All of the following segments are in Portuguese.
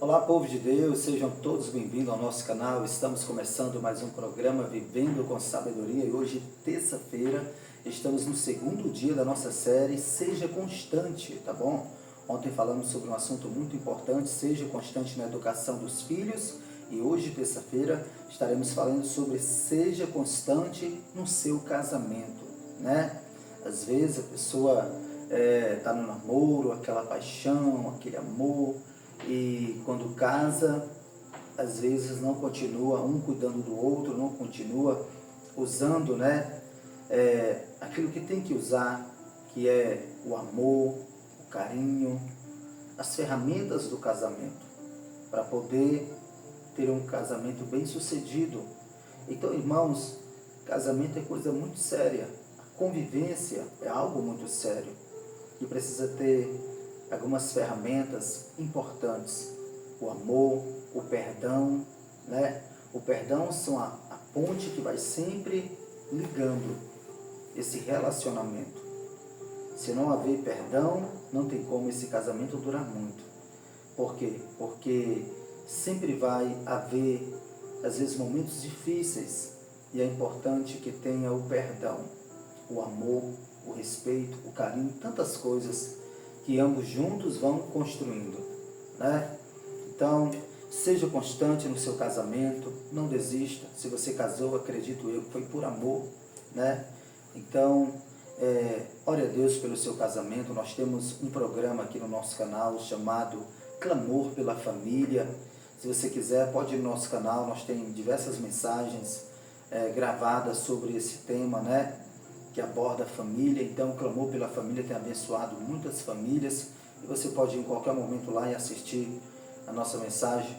Olá, povo de Deus, sejam todos bem-vindos ao nosso canal. Estamos começando mais um programa Vivendo com Sabedoria e hoje, terça-feira, estamos no segundo dia da nossa série Seja Constante, tá bom? Ontem falamos sobre um assunto muito importante, seja constante na educação dos filhos, e hoje, terça-feira, estaremos falando sobre seja constante no seu casamento, né? Às vezes a pessoa está no namoro, aquela paixão, aquele amor, e quando casa, às vezes não continua um cuidando do outro, não continua usando, né, aquilo que tem que usar, que é o amor, o carinho, as ferramentas do casamento, para poder ter um casamento bem sucedido. Então, irmãos, casamento é coisa muito séria, a convivência é algo muito sério e precisa ter algumas ferramentas importantes: o amor, o perdão, né? O perdão são a ponte que vai sempre ligando esse relacionamento. Se não haver perdão, não tem como esse casamento durar muito. Por quê? Porque sempre vai haver, às vezes, momentos difíceis, e é importante que tenha o perdão, o amor, o respeito, o carinho, tantas coisas que ambos juntos vão construindo, né? Então, seja constante no seu casamento, não desista. Se você casou, acredito eu, foi por amor, né? Então, ore a Deus pelo seu casamento. Nós temos um programa aqui no nosso canal chamado Clamor pela Família. Se você quiser, pode ir no nosso canal, nós temos diversas mensagens gravadas sobre esse tema, né? Que aborda a família. Então, o Clamor pela Família tem abençoado muitas famílias, e você pode ir em qualquer momento lá e assistir a nossa mensagem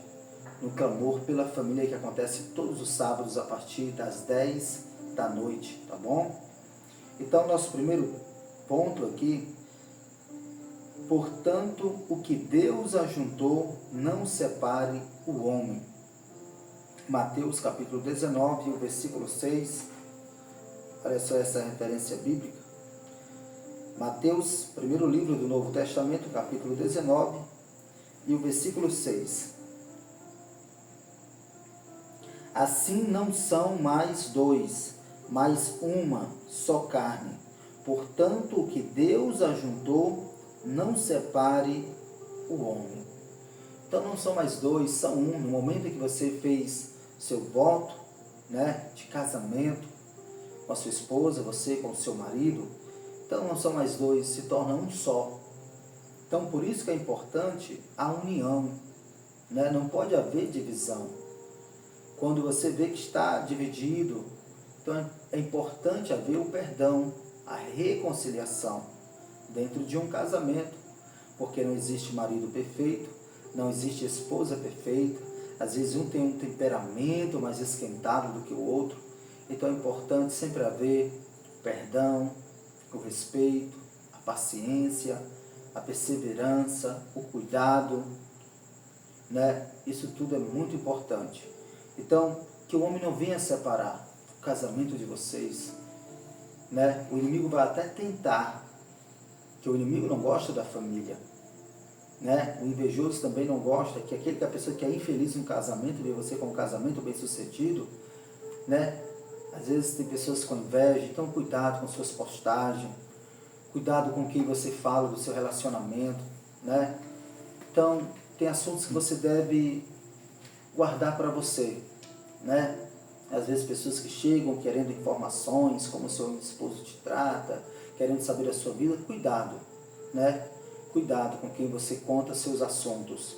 no Clamor pela Família, que acontece todos os sábados a partir das 10 da noite, tá bom? Então, nosso primeiro ponto aqui: portanto, o que Deus ajuntou, não separe o homem. Mateus capítulo 19, o versículo 6. Olha só essa referência bíblica. Mateus, primeiro livro do Novo Testamento, capítulo 19, e o versículo 6. Assim não são mais dois, mas uma só carne. Portanto, o que Deus ajuntou, não separe o homem. Então não são mais dois, são um. No momento em que você fez seu voto, né, de casamento, com a sua esposa, você com o seu marido, então não são mais dois, se torna um só. Então, por isso que é importante a união, né? Não pode haver divisão. Quando você vê que está dividido, então é importante haver o perdão, a reconciliação dentro de um casamento, porque não existe marido perfeito, não existe esposa perfeita. Às vezes um tem um temperamento mais esquentado do que o outro. Então é importante sempre haver o perdão, o respeito, a paciência, a perseverança, o cuidado, né? Isso tudo é muito importante. Então, que o homem não venha separar o casamento de vocês, né? O inimigo vai até tentar, que o inimigo não gosta da família, né? O invejoso também não gosta, que aquele que a pessoa que é infeliz no casamento, vê você com um casamento bem sucedido, né? Às vezes tem pessoas com inveja. Então cuidado com suas postagens, cuidado com o que você fala do seu relacionamento, né? Então tem assuntos que você deve guardar para você, né? Às vezes pessoas que chegam querendo informações, como o seu esposo te trata, querendo saber da sua vida, cuidado, né? Cuidado com quem você conta seus assuntos.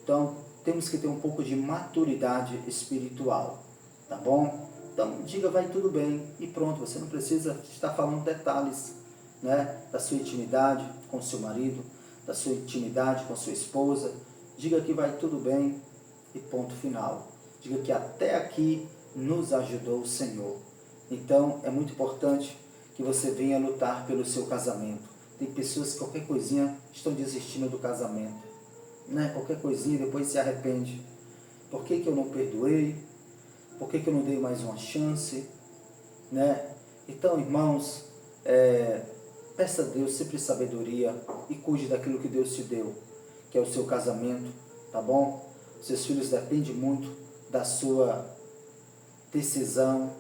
Então temos que ter um pouco de maturidade espiritual, tá bom? Então, diga, vai tudo bem, e pronto. Você não precisa estar falando detalhes, né, da sua intimidade com seu marido, da sua intimidade com sua esposa. Diga que vai tudo bem e ponto final. Diga que até aqui nos ajudou o Senhor. Então, é muito importante que você venha lutar pelo seu casamento. Tem pessoas que qualquer coisinha estão desistindo do casamento, né? Qualquer coisinha depois se arrepende. Por que eu não perdoei? Por que eu não dei mais uma chance, né? Então, irmãos, peça a Deus sempre sabedoria e cuide daquilo que Deus te deu, que é o seu casamento, tá bom? Seus filhos dependem muito da sua decisão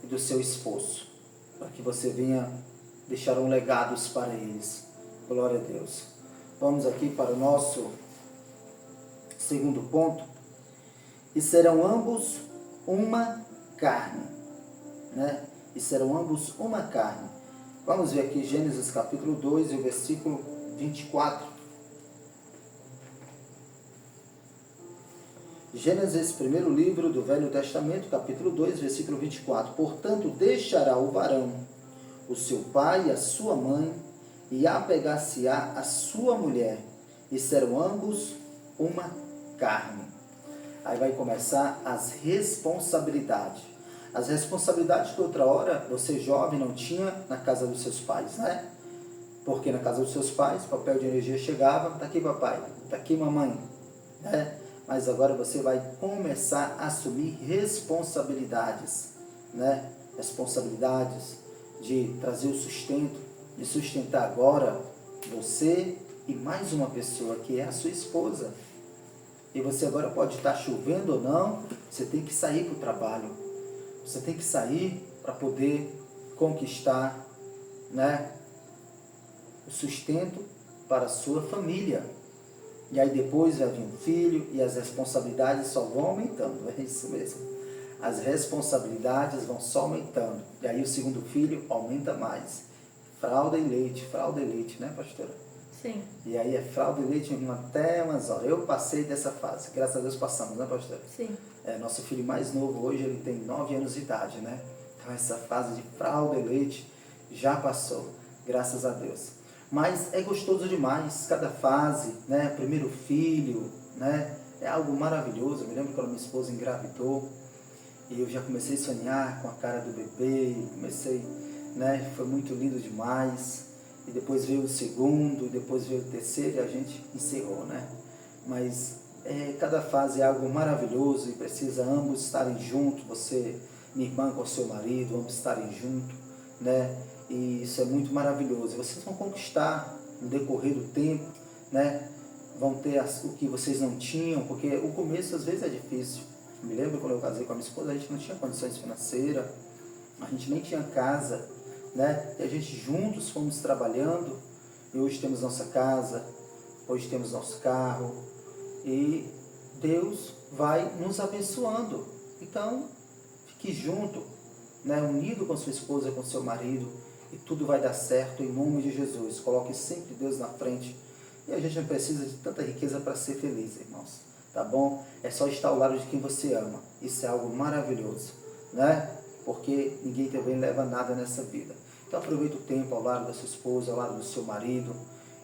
e do seu esforço, para que você venha deixar um legado para eles. Glória a Deus. Vamos aqui para o nosso segundo ponto. E serão ambos uma carne, né? E serão ambos uma carne. Vamos ver aqui Gênesis capítulo 2 e o versículo 24. Gênesis, primeiro livro do Velho Testamento, capítulo 2, versículo 24. Portanto, deixará o varão o seu pai e a sua mãe, e apegar-se-á a sua mulher, e serão ambos uma carne. Aí vai começar as responsabilidades. As responsabilidades que outra hora você jovem não tinha na casa dos seus pais, né? Porque na casa dos seus pais, papel de energia chegava, tá aqui papai, tá aqui mamãe, né? Mas agora você vai começar a assumir responsabilidades, né? Responsabilidades de trazer o sustento, de sustentar agora você e mais uma pessoa, que é a sua esposa. E você agora pode estar chovendo ou não, você tem que sair para o trabalho. Você tem que sair para poder conquistar, né, o sustento para a sua família. E aí depois vai vir um filho e as responsabilidades só vão aumentando. É isso mesmo. As responsabilidades vão só aumentando. E aí o segundo filho aumenta mais. Fralda e leite, né, pastora? Sim. E aí é fralda e leite até umas horas. Eu passei dessa fase, graças a Deus passamos, né, pastora? Sim. Nosso filho mais novo hoje, ele tem 9 anos de idade, né? Então essa fase de fralda e leite já passou, graças a Deus. Mas é gostoso demais, cada fase, né? Primeiro filho, né? É algo maravilhoso. Eu me lembro quando minha esposa engravidou, e eu já comecei a sonhar com a cara do bebê, comecei, né? Foi muito lindo demais. E depois veio o segundo, e depois veio o terceiro, e a gente encerrou, né? Mas cada fase é algo maravilhoso e precisa ambos estarem juntos, você, minha irmã com o seu marido, ambos estarem juntos, né? E isso é muito maravilhoso. Vocês vão conquistar no decorrer do tempo, né? Vão ter o que vocês não tinham, porque o começo às vezes é difícil. Eu me lembro quando eu casei com a minha esposa, a gente não tinha condições financeiras, a gente nem tinha casa, né? E a gente juntos fomos trabalhando, e hoje temos nossa casa, hoje temos nosso carro, e Deus vai nos abençoando. Então, fique junto, né? Unido com sua esposa, com seu marido, e tudo vai dar certo em nome de Jesus. Coloque sempre Deus na frente, e a gente não precisa de tanta riqueza para ser feliz, irmãos, tá bom? É só estar ao lado de quem você ama. Isso é algo maravilhoso, né? Porque ninguém também leva nada nessa vida. Então aproveite o tempo ao lado da sua esposa, ao lado do seu marido.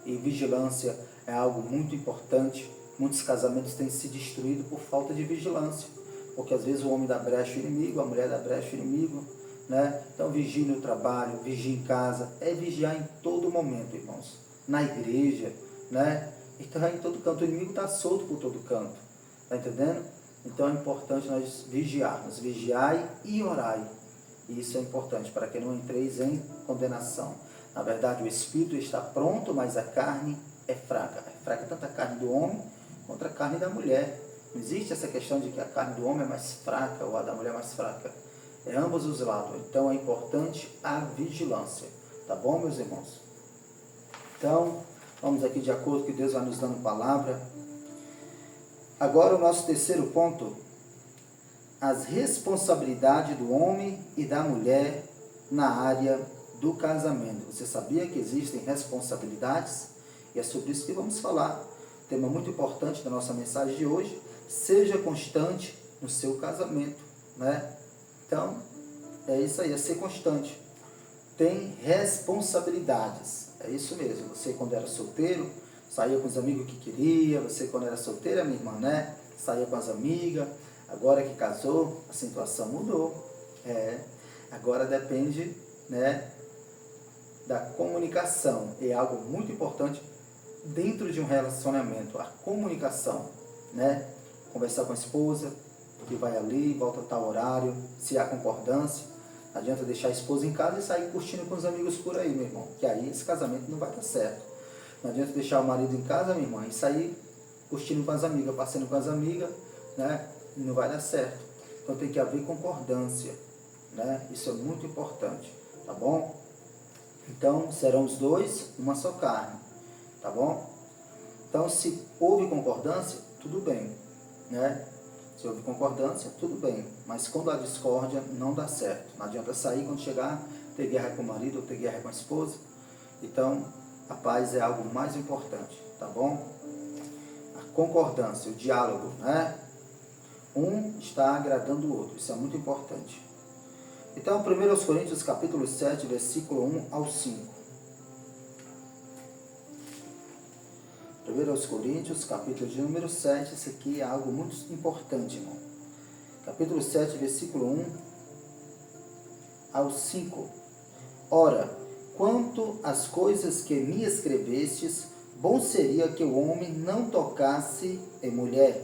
E vigilância é algo muito importante. Muitos casamentos têm se destruído por falta de vigilância. Porque às vezes o homem dá brecha ao inimigo, a mulher dá brecha ao inimigo, né? Então vigie no trabalho, vigie em casa. É vigiar em todo momento, irmãos. Na igreja, né? Então em todo canto. O inimigo está solto por todo canto. Está entendendo? Então é importante nós vigiarmos. Vigiai e orai. E isso é importante para que não entreis em condenação. Na verdade, o espírito está pronto, mas a carne é fraca. É fraca tanto a carne do homem contra a carne da mulher. Não existe essa questão de que a carne do homem é mais fraca ou a da mulher é mais fraca. É ambos os lados. Então é importante a vigilância. Tá bom, meus irmãos? Então, vamos aqui de acordo com que Deus vai nos dando palavra. Agora o nosso terceiro ponto. As responsabilidades do homem e da mulher na área do casamento. Você sabia que existem responsabilidades? E é sobre isso que vamos falar. Tema muito importante da nossa mensagem de hoje. Seja constante no seu casamento, né? Então, é isso aí, é ser constante. Tem responsabilidades. É isso mesmo. Você, quando era solteiro, saía com os amigos que queria. Você, quando era solteira, minha irmã, né? Saía com as amigas. Agora que casou, a situação mudou. Agora depende, né, da comunicação. É algo muito importante dentro de um relacionamento. A comunicação, né? Conversar com a esposa, que vai ali, volta a tal horário, se há concordância. Não adianta deixar a esposa em casa e sair curtindo com os amigos por aí, meu irmão. Que aí esse casamento não vai dar certo. Não adianta deixar o marido em casa, minha irmã, e sair curtindo com as amigas, passeando com as amigas, né? Não vai dar certo. Então tem que haver concordância, né? Isso é muito importante, tá bom? Então serão os dois uma só carne, tá bom? Então se houve concordância, tudo bem, né? Se houve concordância, tudo bem. Mas quando há discórdia, não dá certo. Não adianta sair quando chegar, ter guerra com o marido ou ter guerra com a esposa. Então, a paz é algo mais importante, tá bom? A concordância, o diálogo, né? Um está agradando o outro, isso é muito importante. Então, 1 Coríntios capítulo 7, versículo 1 ao 5. 1 Coríntios, capítulo de número 7, isso aqui é algo muito importante, irmão. Capítulo 7, versículo 1 ao 5. Ora, quanto às coisas que me escrevestes, bom seria que o homem não tocasse em mulher,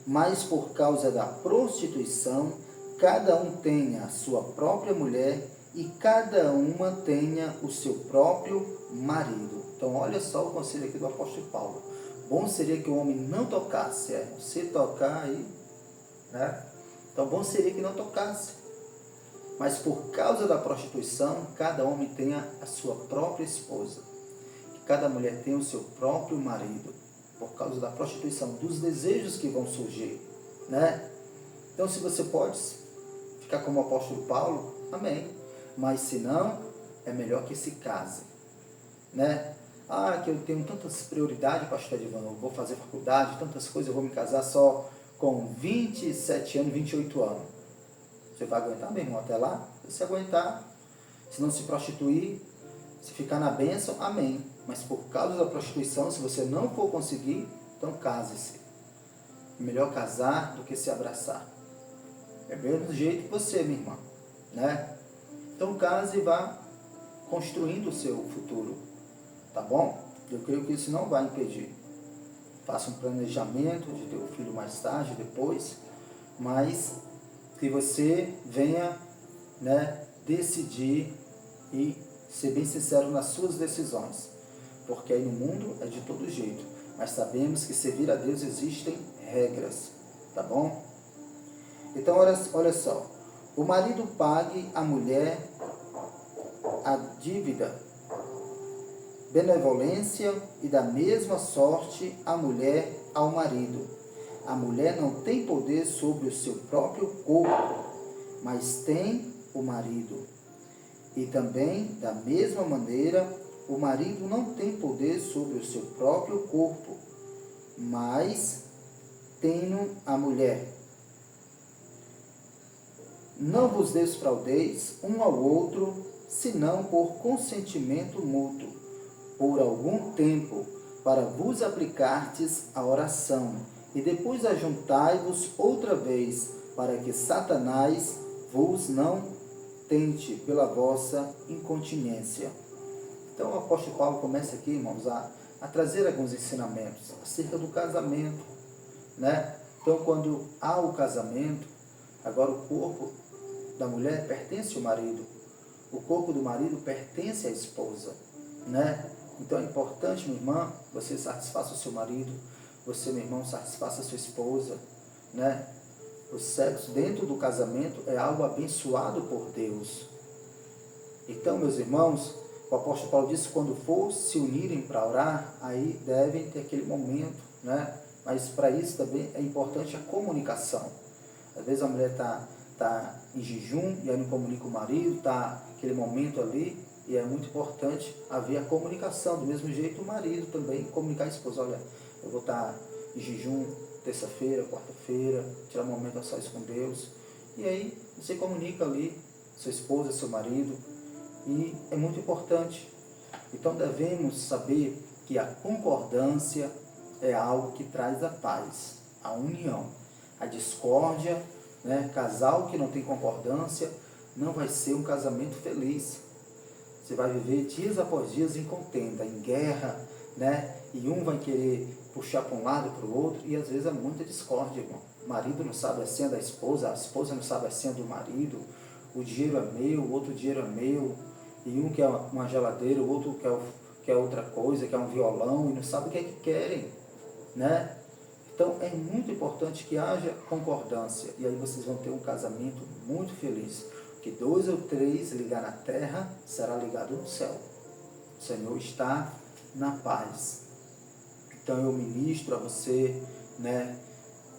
mas por causa da prostituição, cada um tenha a sua própria mulher e cada uma tenha o seu próprio marido. Então, olha só o conselho aqui do apóstolo Paulo. Bom seria que o homem não tocasse. Se tocar aí, né? Então, bom seria que não tocasse. Mas por causa da prostituição, cada homem tenha a sua própria esposa. Que cada mulher tenha o seu próprio marido. Por causa da prostituição, dos desejos que vão surgir, né? Então, se você pode ficar como o apóstolo Paulo, amém. Mas se não, é melhor que se case, né? Ah, que eu tenho tantas prioridades, pastor Edivan, eu vou fazer faculdade, tantas coisas, eu vou me casar só com 27 anos, 28 anos. Você vai aguentar mesmo até lá? Se aguentar, se não se prostituir, se ficar na bênção, amém. Mas por causa da prostituição, se você não for conseguir, então case-se. É melhor casar do que se abraçar. É mesmo jeito que você, minha irmã, né? Então case e vá construindo o seu futuro. Tá bom? Eu creio que isso não vai impedir. Faça um planejamento de ter o filho mais tarde, depois, mas que você venha, né, decidir e ser bem sincero nas suas decisões. Porque aí no mundo é de todo jeito. Mas sabemos que servir a Deus existem regras. Tá bom? Então, olha só. O marido pague à mulher a dívida, benevolência, e da mesma sorte a mulher ao marido. A mulher não tem poder sobre o seu próprio corpo, mas tem o marido. E também, da mesma maneira, o marido não tem poder sobre o seu próprio corpo, mas tem a mulher. Não vos defraudeis um ao outro, senão por consentimento mútuo, por algum tempo, para vos aplicardes à oração, e depois ajuntai-vos outra vez, para que Satanás vos não tente pela vossa incontinência. Então o apóstolo Paulo começa aqui, irmãos, a trazer alguns ensinamentos acerca do casamento, né? Então quando há o casamento, agora o corpo da mulher pertence ao marido, o corpo do marido pertence à esposa, né? Então é importante, minha irmã, você satisfaça o seu marido, você, meu irmão, satisfaça a sua esposa, né? O sexo dentro do casamento é algo abençoado por Deus. Então, meus irmãos, o apóstolo Paulo disse que quando for se unirem para orar, aí devem ter aquele momento, né? Mas para isso também é importante a comunicação. Às vezes a mulher está em jejum e aí não comunica o marido, está aquele momento ali, e é muito importante haver a comunicação. Do mesmo jeito o marido também comunicar a esposa, olha, eu vou estar em jejum terça-feira, quarta-feira, tirar um momento a sós com Deus. E aí você comunica ali, sua esposa, seu marido, e é muito importante. Então devemos saber que a concordância é algo que traz a paz, a união. A discórdia, né? Casal que não tem concordância não vai ser um casamento feliz. Você vai viver dias após dias em contenda, em guerra, né? E um vai querer puxar para um lado para o outro, e às vezes é muita discórdia, irmão. O marido não sabe a senha da esposa, a esposa não sabe a senha do marido, o dinheiro é meu, o outro dinheiro é meu, e um quer uma geladeira, o outro quer outra coisa, quer um violão, e não sabe o que é que querem, né? Então é muito importante que haja concordância, e aí vocês vão ter um casamento muito feliz. Que 2 ou 3 ligar na terra, será ligado no céu. O Senhor está na paz. Então eu ministro a você, né,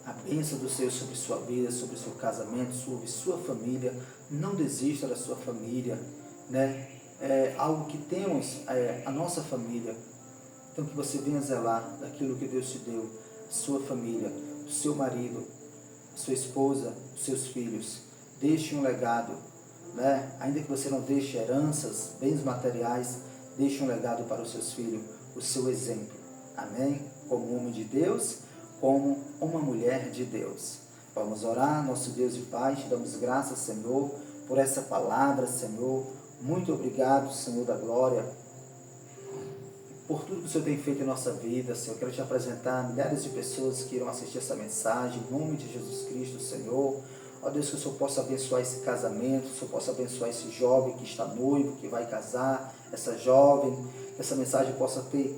a bênção do Senhor sobre sua vida, sobre seu casamento, sobre sua família. Não desista da sua família, né? É algo que temos, a nossa família. Então que você venha zelar daquilo que Deus te deu, a sua família, o seu marido, a sua esposa, os seus filhos. Deixe um legado, né? Ainda que você não deixe heranças, bens materiais, deixe um legado para os seus filhos, o seu exemplo. Amém? Como homem de Deus, como uma mulher de Deus. Vamos orar. Nosso Deus e Pai, te damos graças, Senhor, por essa palavra, Senhor. Muito obrigado, Senhor da glória, por tudo que o Senhor tem feito em nossa vida, Senhor. Eu quero te apresentar milhares de pessoas que irão assistir essa mensagem, em nome de Jesus Cristo, Senhor. Ó Deus, que o Senhor possa abençoar esse casamento, que o Senhor possa abençoar esse jovem que está noivo, que vai casar, essa jovem, que essa mensagem possa ter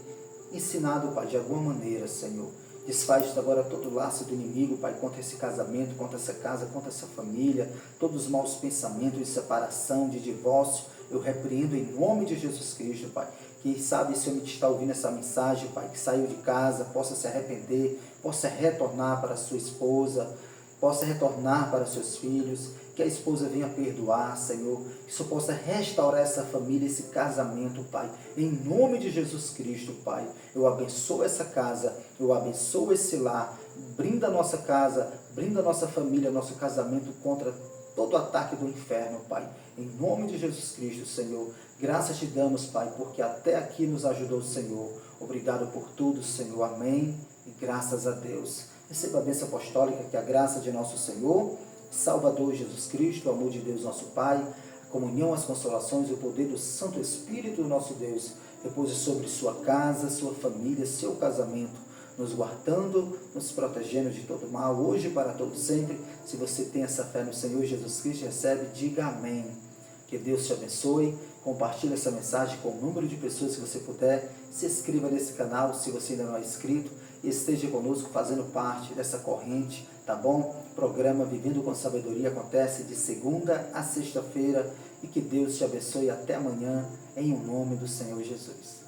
ensinado, Pai, de alguma maneira, Senhor. Desfaz agora todo o laço do inimigo, Pai, contra esse casamento, contra essa casa, contra essa família, todos os maus pensamentos de separação, de divórcio, eu repreendo em nome de Jesus Cristo, Pai. Que sabe, se o Senhor está ouvindo essa mensagem, Pai, que saiu de casa, possa se arrepender, possa retornar para sua esposa, possa retornar para seus filhos, que a esposa venha perdoar, Senhor, que o Senhor possa restaurar essa família, esse casamento, Pai, em nome de Jesus Cristo, Pai. Eu abençoo essa casa, eu abençoo esse lar, brinda a nossa casa, brinda a nossa família, nosso casamento contra todo ataque do inferno, Pai, em nome de Jesus Cristo, Senhor. Graças te damos, Pai, porque até aqui nos ajudou o Senhor. Obrigado por tudo, Senhor. Amém. E graças a Deus. Receba a bênção apostólica, que a graça de nosso Senhor, Salvador Jesus Cristo, o amor de Deus nosso Pai, a comunhão, as consolações e o poder do Santo Espírito do nosso Deus repouse sobre sua casa, sua família, seu casamento, nos guardando, nos protegendo de todo mal, hoje e para todo sempre. Se você tem essa fé no Senhor Jesus Cristo, recebe, diga amém. Que Deus te abençoe. Compartilhe essa mensagem com o número de pessoas que você puder. Se inscreva nesse canal se você ainda não é inscrito. E esteja conosco fazendo parte dessa corrente, tá bom? O programa Vivendo com Sabedoria acontece de segunda a sexta-feira. E que Deus te abençoe até amanhã, em nome do Senhor Jesus.